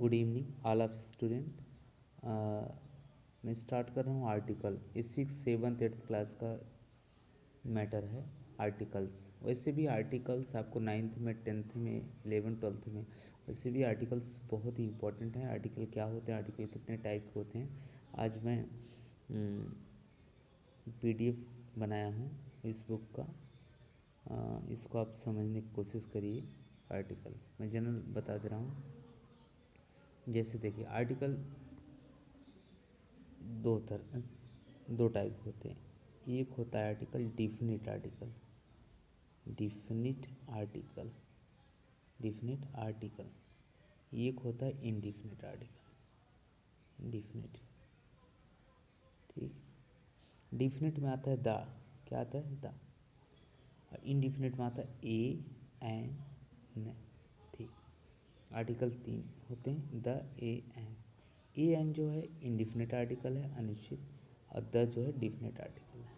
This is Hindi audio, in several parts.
Good evening all of student. मैं स्टार्ट कर रहा हूँ आर्टिकल। ये 6, 7, 8 क्लास का मैटर है आर्टिकल्स। वैसे भी आर्टिकल्स आपको 9th में, 10th में, 11th 12th में, वैसे भी आर्टिकल्स बहुत ही इंपॉर्टेंट हैं। आर्टिकल क्या होते हैं, आर्टिकल कितने टाइप के होते हैं, आज मैं PDF बनाया हूँ इस बुक का। इसको आप समझने की कोशिश करिए। आर्टिकल मैं जनरल बता दे रहा हूँ। जैसे देखिए, आर्टिकल दो टाइप होते हैं। एक होता है article definite article, definite article, definite article. एक होता है इनडिफिनिट आर्टिकल, डिफिनिट। ठीक, डिफिनिट में आता है द, क्या आता है द, और इनडिफिनिट में आता है ए एन न। ठीक, आर्टिकल 3 होते हैं, the a an. A an जो है इनडिफिनिट आर्टिकल है, अनिश्चित, और द जो है डिफिनिट आर्टिकल है।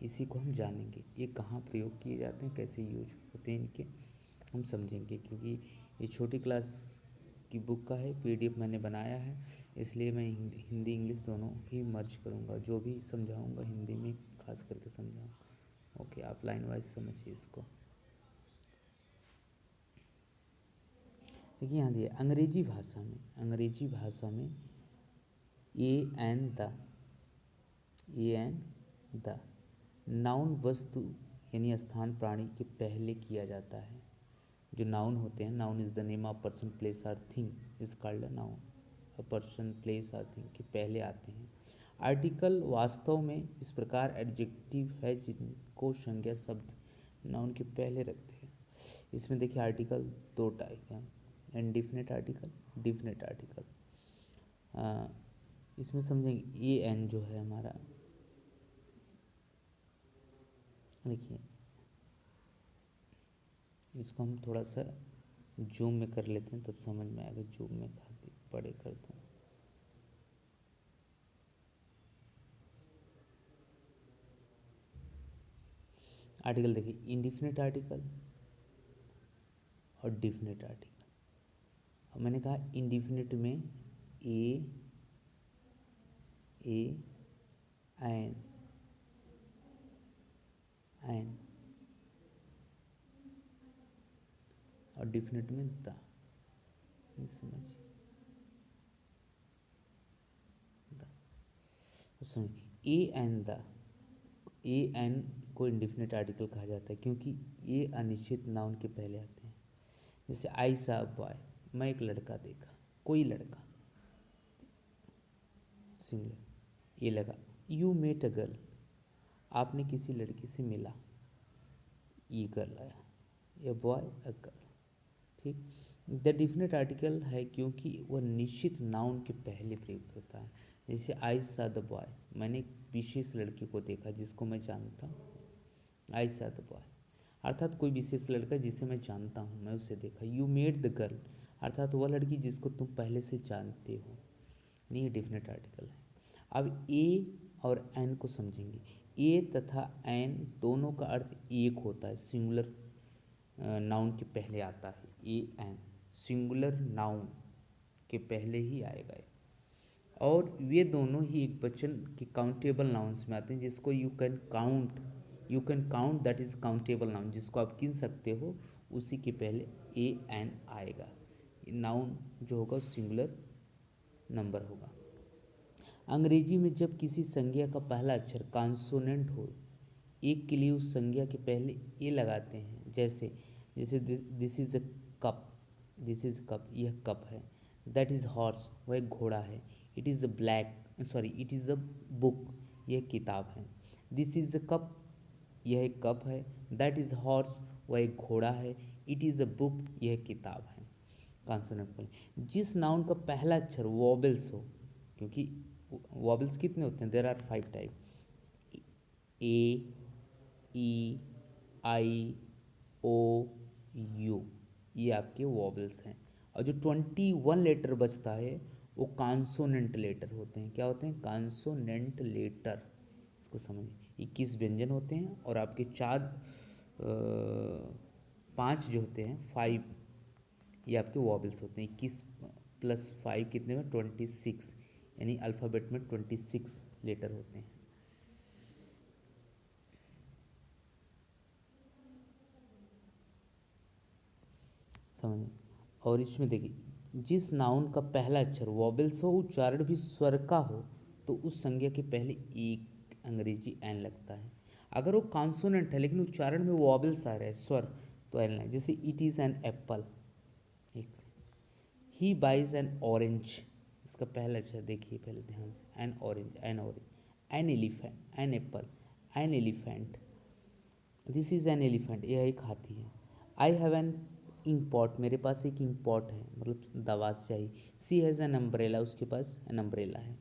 इसी को हम जानेंगे, ये कहाँ प्रयोग किए जाते हैं, कैसे यूज होते हैं इनके, हम समझेंगे। क्योंकि ये छोटी क्लास की बुक का है, PDF मैंने बनाया है, इसलिए मैं हिंदी इंग्लिश दोनों ही मर्ज करूँगा। जो भी समझाऊँगा हिंदी में खास करके समझाऊँगा। ओके, आप लाइन वाइज समझिए इसको। देखिए यहाँ दिया अंग्रेजी भाषा में ए एन द नाउन वस्तु यानी स्थान प्राणी के पहले किया जाता है। जो नाउन होते हैं, noun is the name of person place और thing is called a noun. A person place और थिंग के पहले आते हैं। आर्टिकल वास्तव में इस प्रकार एडजेक्टिव है जिनको संज्ञा शब्द नाउन के पहले रखते हैं। इसमें देखिए आर्टिकल दो टाइप हैं, इनडिफिनिट आर्टिकल, डिफिनिट आर्टिकल। इसमें समझेंगे ए एन जो है हमारा, देखिए इसको हम थोड़ा सा जूम में कर लेते हैं, तब समझ में आएगा। जूम में खाते बड़े करते हैं। आर्टिकल देखिए, इंडिफिनिट आर्टिकल और डिफिनिट आर्टिकल। अब मैंने कहा इंडिफिनिट में ए एन एन, और डिफिनिट में द। समझिए समझिए ए एन को इंडिफिनिट आर्टिकल कहा जाता है क्योंकि ये अनिश्चित नाउन के पहले आते हैं। जैसे आई सा बॉय, मैं एक लड़का देखा, कोई लड़का, सिंगुलर। ये लगा, यू मेट अ गर्ल, आपने किसी लड़की से मिला, ये गर्ल आया, ये बॉय अ गर्ल। ठीक, द डिफिनिट आर्टिकल है क्योंकि वह निश्चित नाउन के पहले प्रयुक्त होता है। जैसे आई सा द बॉय, मैंने एक विशेष लड़के को देखा जिसको मैं जानता हूँ। आई सा द बॉय अर्थात कोई विशेष लड़का जिसे मैं जानता हूँ, मैं उसे देखा। यू मेट द गर्ल अर्थात वह लड़की जिसको तुम पहले से जानते हो। नहीं, ये डिफिनिट आर्टिकल है। अब ए और एन को समझेंगे। ए तथा एन दोनों का अर्थ एक होता है, सिंगुलर नाउन के पहले आता है। ए एन सिंगुलर नाउन के पहले ही आएगा ये। और वे दोनों ही एक वचन के काउंटेबल नाउन्स में आते हैं, जिसको you can count, that is countable noun, जिसको आप गिन सकते हो, उसी के पहले ए एन आएगा। नाउन जो होगा सिंगुलर नंबर होगा। अंग्रेजी में जब किसी संज्ञा का पहला अक्षर कॉन्सोनेंट हो, एक के लिए उस संज्ञा के पहले ए लगाते हैं। जैसे जैसे this is a cup, this is cup, यह कप है। दैट इज हॉर्स, वह एक घोड़ा है। It is it is a book, यह किताब है। दिस इज अ कप, यह एक कप है। दैट इज हॉर्स, वह एक घोड़ा है। इट इज़ अ बुक, यह किताब है। कॉन्सोनेंट पहले, जिस नाउन का पहला अक्षर वॉबल्स हो, क्योंकि वॉबल्स कितने होते हैं, there are 5 type, A, E, I, O, U, ये आपके वॉबल्स हैं। और जो 21 लेटर बचता है वो कॉन्सोनेंट लेटर होते हैं। क्या होते हैं, कॉन्सोनेंट लेटर। इसको समझिए, 21 व्यंजन होते हैं और आपके 5 जो होते हैं, 5, ये आपके वॉबल्स होते हैं। 21 प्लस 5 कितने में 26, यानी अल्फ़ाबेट में 26 लेटर होते हैं। समझ। और इसमें देखिए, जिस नाउन का पहला अक्षर वॉबल्स हो, उच्चारण भी स्वर का हो, तो उस संज्ञा के पहले एक अंग्रेजी एन लगता है। अगर वो कॉन्सोनेंट है लेकिन उच्चारण में वॉबल्स आ रहे हैं, स्वर, तो एन लगे। जैसे इट इज़ एन एप्पल, एक से ही बाइज एन ऑरेंज, इसका पहला अक्षर देखिए पहले ध्यान से, an orange, an orange, an elephant, an apple, an elephant, this is an elephant, यह एक हाथी है। I have an ink pot, मेरे पास एक इंक पॉट है, मतलब दवा स्याही। सी हैज़ एन अम्ब्रेला, उसके पास एन अम्ब्रेला है।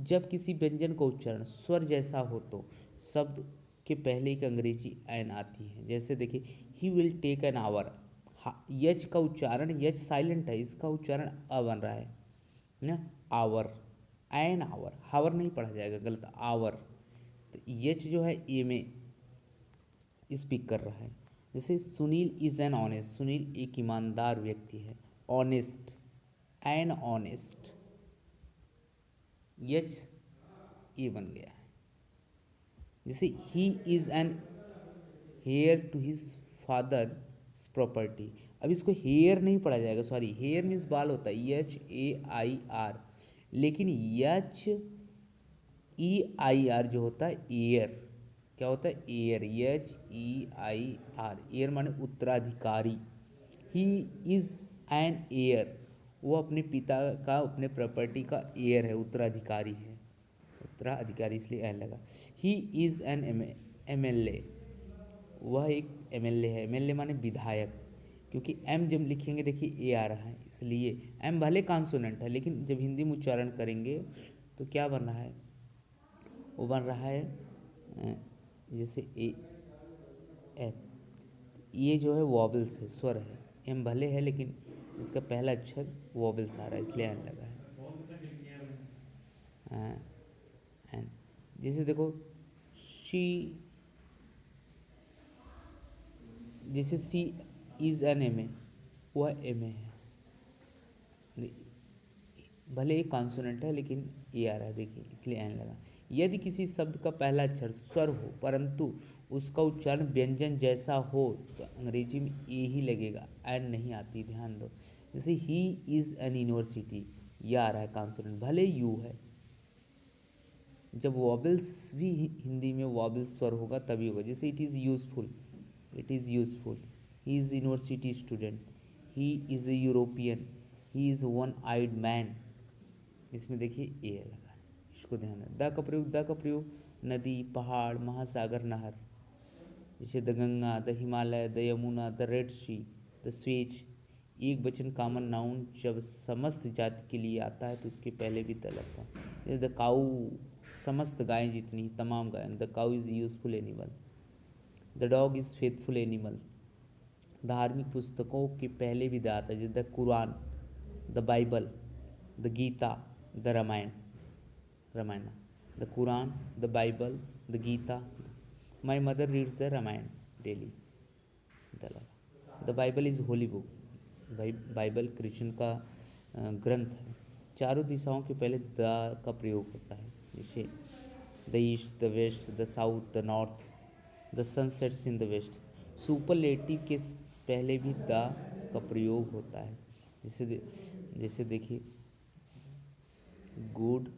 जब किसी व्यंजन का उच्चारण स्वर जैसा हो तो शब्द के पहले एक अंग्रेजी एन आती है। जैसे देखिए, he will take an hour, H का उच्चारण, यच साइलेंट है, इसका उच्चारण अ बन रहा है ना, आवर, एन आवर, हावर नहीं पढ़ा जाएगा, गलत, आवर। तो यच जो है ए में स्पीक कर रहा है। जैसे Sunil is an honest, Sunil एक ईमानदार व्यक्ति है, ऑनेस्ट, एन ऑनेस्ट, यच ये बन गया है। जैसे ही is an heir to his father property, अब इसको हेयर नहीं पढ़ा जाएगा, सॉरी, हेयर मीन्स बाल होता है, एच ए आई आर, लेकिन एच ई आई आर जो होता है एयर, क्या होता है air, H E I R, air माने उत्तराधिकारी। ही इज़ एन एयर, वो अपने पिता का, अपने प्रॉपर्टी का एयर है, उत्तराधिकारी है, उत्तराधिकारी इसलिए एन लगा। He is an M L A, वह एक एम एल ए है, एम एल ए माने विधायक, क्योंकि एम जब लिखेंगे देखिए ए आ रहा है, इसलिए एम भले कॉन्सोनेंट है लेकिन जब हिंदी में उच्चारण करेंगे तो क्या बन रहा है, वो बन रहा है जैसे ए एफ, ये जो है वॉबल्स है, स्वर है, एम भले है लेकिन इसका पहला अक्षर वॉबल्स आ रहा है, इसलिए एन लगा है। एन, जैसे देखो शी, जैसे सी इज़ एन एम ए, वह एम ए है, भले एक कॉन्सोनेंट है लेकिन ये आ रहा है देखिए, इसलिए एन लगा। यदि किसी शब्द का पहला अक्षर स्वर हो परंतु उसका उच्चारण व्यंजन जैसा हो तो अंग्रेजी में ए ही लगेगा, एन नहीं आती, ध्यान दो। जैसे ही इज़ एन यूनिवर्सिटी, यह आ रहा है कॉन्सोनेंट, भले यू है। जब वॉबल्स भी हिंदी में वॉबल्स स्वर होगा तभी होगा। जैसे it is useful, it is useful, he is university student, he is a European, he is one eyed man, इसमें देखिए ए लगा है, इसको ध्यान है। द का प्रयोग, द का प्रयोग नदी, पहाड़, महासागर, नहर, जैसे the Ganga, the Himalaya, the Yamuna, the red sea, the Suez. एक वचन कॉमन नाउन जब समस्त जाति के लिए आता है तो उसके पहले भी द लगता है। जैसे द काऊ, समस्त गायें जितनी, तमाम गायें, the cow is useful animal, the dog is faithful animal. धार्मिक पुस्तकों के पहले भी द आता है, जैसे the Quran, the Bible, the Gita, the Ramayan, Ramayan, the Quran, the Bible, the Gita. My mother reads the Ramayan daily, the लगा। The Bible is holy book, Bible Christian का ग्रंथ है। चारों दिशाओं के पहले द का प्रयोग होता है, जैसे the east, the west, the south, the north, the sun sets in the west. Superlative के पहले भी द का प्रयोग होता है। जैसे देखिए गुड,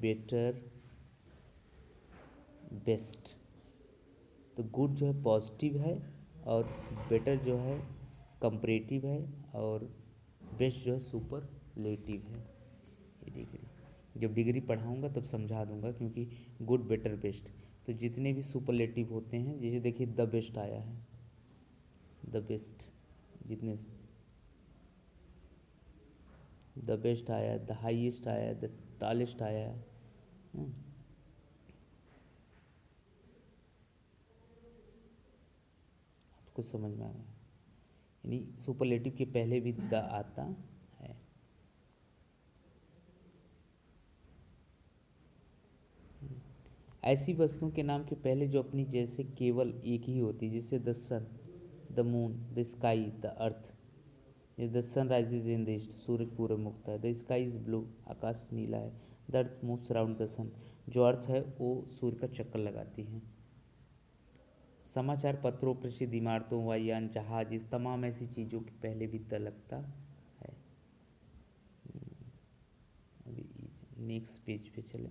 बेटर, बेस्ट। तो गुड जो है पॉजिटिव है और बेटर जो है कंपैरेटिव है और बेस्ट जो है सुपरलेटिव है। ये डिग्री, जब डिग्री पढ़ाऊँगा तब समझा दूंगा, क्योंकि गुड, बेटर, बेस्ट, तो जितने भी सुपरलेटिव होते हैं, जैसे देखिए द बेस्ट आया है, द बेस्ट, जितने द बेस्ट आया, द हाईएस्ट आया, द टॉलेस्ट आया, आपको समझ में आ गया, यानी सुपरलेटिव के पहले भी द आता है। ऐसी वस्तुओं के नाम के पहले जो अपनी जैसे केवल एक ही होती है, जैसे the sun, the moon, the sky, the earth, the sun rises in the east, सूरज पूरब में उगता है। द स्काई इज ब्लू, आकाश नीला है। The earth moves around the sun, जो अर्थ है वो सूर्य का चक्कर लगाती है। समाचार पत्रों, प्रसिद्ध इमारतों, वायुयान, जहाज, इस तमाम ऐसी चीज़ों के पहले भी द लगता है। अभी नेक्स्ट पेज पे चले।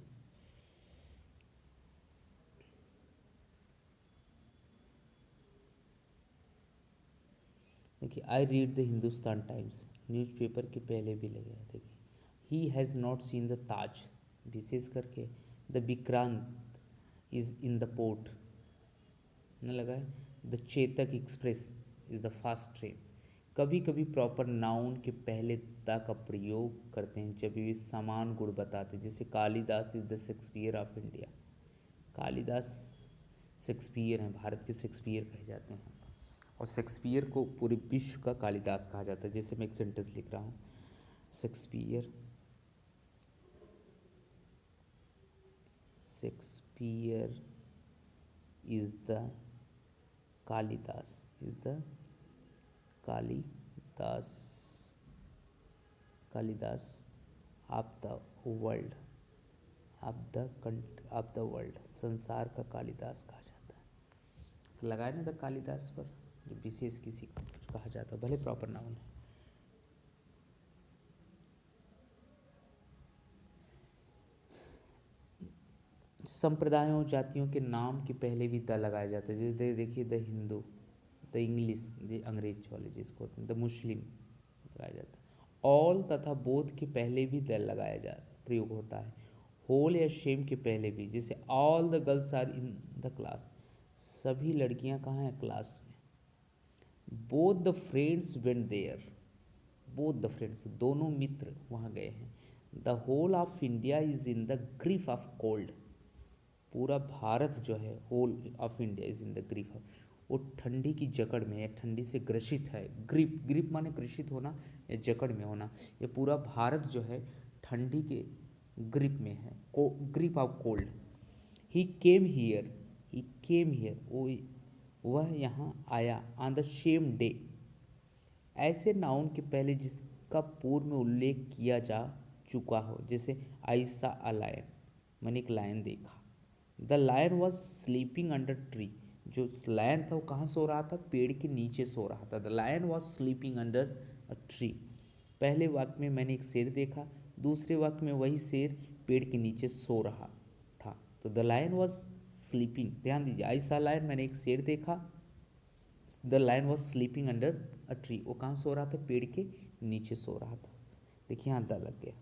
देखिए, I read the Hindustan Times, newspaper के पहले भी लगे हैं। देखिए, he has not seen the Taj, विशेष करके the Vikrant is in the port न लगा है। The Chetak express is the fast train. कभी कभी प्रॉपर नाउन के पहले द का प्रयोग करते हैं जब वे समान गुण बताते हैं, जैसे Kalidas is the Shakespeare of India. Kalidas Shakespeare हैं, भारत के शेक्सपियर कहे जाते हैं, और शेक्सपियर को पूरे विश्व का कालिदास कहा जाता है। जैसे मैं एक सेंटेंस लिख रहा हूँ, Shakespeare Shakespeare is the Kalidas, is the Kalidas, Kalidas of the world, of the world, संसार का कालिदास कहा जाता है। तो लगाए ना द कालिदास पर, जो विशेष किसी को कुछ कहा जाता है, भले प्रॉपर नाउन है। संप्रदायों जातियों के नाम के पहले भी द लगाया जाता है, जैसे देखिए द हिंदू, द इंग्लिश, ये अंग्रेज वाले जिसको होते हैं, द मुस्लिम लगाया जाता है। ऑल तथा बोथ के पहले भी द लगाया जा प्रयोग होता है। होल या शेम के पहले भी, जैसे all the girls are in the class, सभी लड़कियां कहाँ हैं, क्लास में। Both the friends went there, both the friends, दोनों मित्र वहाँ गए हैं। The whole of India is in the grip of cold, पूरा भारत जो है, whole of India is in the grip of, वो ठंडी की जकड़ में है, ठंडी से ग्रसित है। ग्रिप, ग्रिप माने ग्रसित होना या जकड़ में होना। ये पूरा भारत जो है ठंडी के ग्रिप में है, grip of cold. He came here, he came here, वह यहाँ आया। ऑन द सेम डे, ऐसे नाउन के पहले जिसका पूर्व में उल्लेख किया जा चुका हो, जैसे आई सा अ लायन, मैंने एक लायन देखा। The lion was sleeping under tree, जो लायन था वो कहाँ सो रहा था, पेड़ के नीचे सो रहा था। The lion was sleeping under a tree. पहले वाक्य में मैंने एक शेर देखा, दूसरे वाक्य में वही शेर पेड़ के नीचे सो रहा था। तो द लायन वॉज स्लीपिंग, ध्यान दीजिए, आई सा लायन, मैंने एक शेर देखा। The lion was sleeping under a tree, वो कहाँ सो रहा था, पेड़ के नीचे सो रहा था। देखिए यहाँ द लग गया।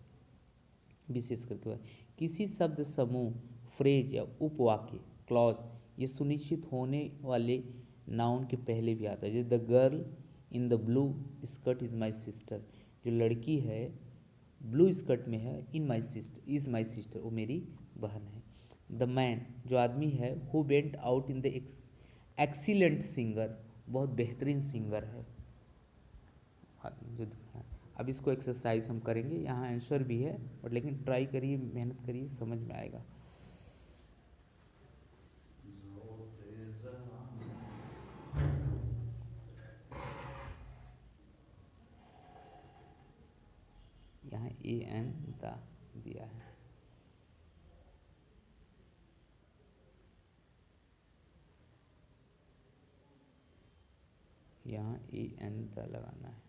विशेष करके किसी शब्द समूह, फ्रेज या उपवाक्य, क्लॉज, ये सुनिश्चित होने वाले नाउन के पहले भी आता है, जैसे the girl in the blue skirt is my sister, जो लड़की है ब्लू स्कर्ट में है, in my sister, is my sister, वो मेरी बहन है। द मैन, जो आदमी है, who went out in the excellent singer, बहुत बेहतरीन सिंगर है आदमी जो दिखा है। अब इसको एक्सरसाइज हम करेंगे, यहाँ आंसर भी है, बट लेकिन ट्राई करिए, मेहनत करिए, समझ में आएगा। यहाँ ए एन द दिया है, यहाँ ए एन द लगाना है।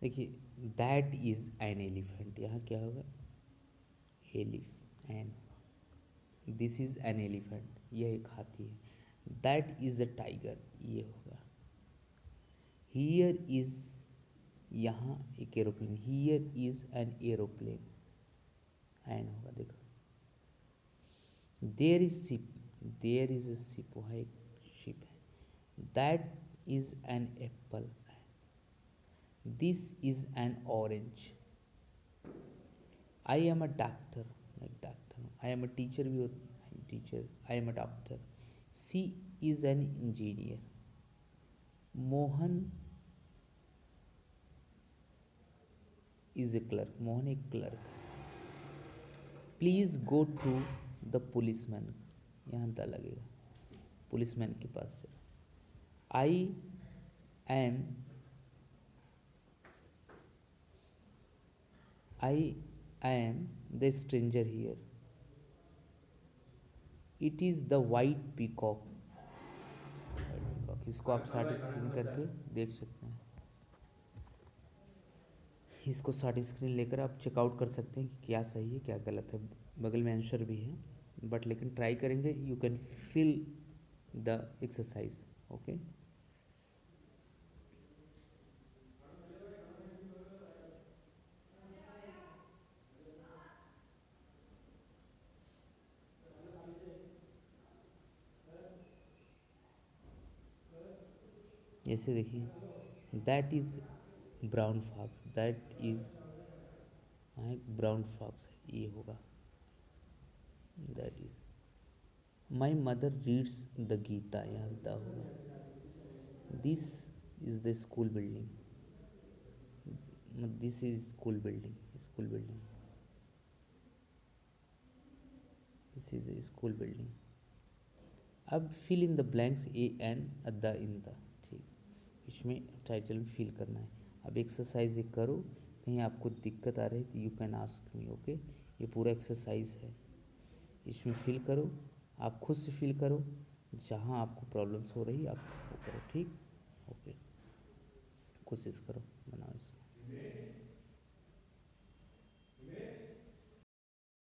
देखिए, दैट इज एन एलिफेंट, यहाँ क्या होगा, एलिफ an, this is an elephant, यह एक हाथी है। दैट इज अ टाइगर, ये होगा। हियर इज, यहाँ एक aeroplane, here is an aeroplane, an होगा। देखो, there is ship, there is a ship, वहाँ एक शिप है। That is an apple, this is an orange. I am a doctor, मैं एक डॉक्टर हूँ। आई एम अ टीचर भी होता है, I am teacher, I am a doctor. She is an engineer. Mohan is a clerk, Mohan एक clerk. Please go to the policeman, यहाँ द लगेगा, पुलिसमैन के पास से। I am the stranger here, it is the white peacock. इसको आप शॉर्ट स्क्रीन करके देख सकते हैं, इसको शॉर्ट स्क्रीन लेकर आप चेकआउट कर सकते हैं कि क्या सही है क्या गलत है, बगल में आंसर भी है, बट लेकिन ट्राई करेंगे। You can fill the exercise, okay. जैसे देखिए, that is brown fox, that is brown fox है, ये होगा। That is my mother reads the Gita, यहाँ द होगा। This is the school building, this is school building, school building, this is a school building. अब fill in the blanks, a an the in the, ठीक, इसमें टाइटल में फिल करना है। अब एक्सरसाइज ये करो, कहीं आपको दिक्कत आ रही है तो you can ask me, okay. ये पूरा एक्सरसाइज है, इसमें फिल करो, आप खुद से फिल करो, जहाँ आपको प्रॉब्लम्स हो रही आप वो करो, ठीक, ओके। कोशिश करो, बनाओ इसको।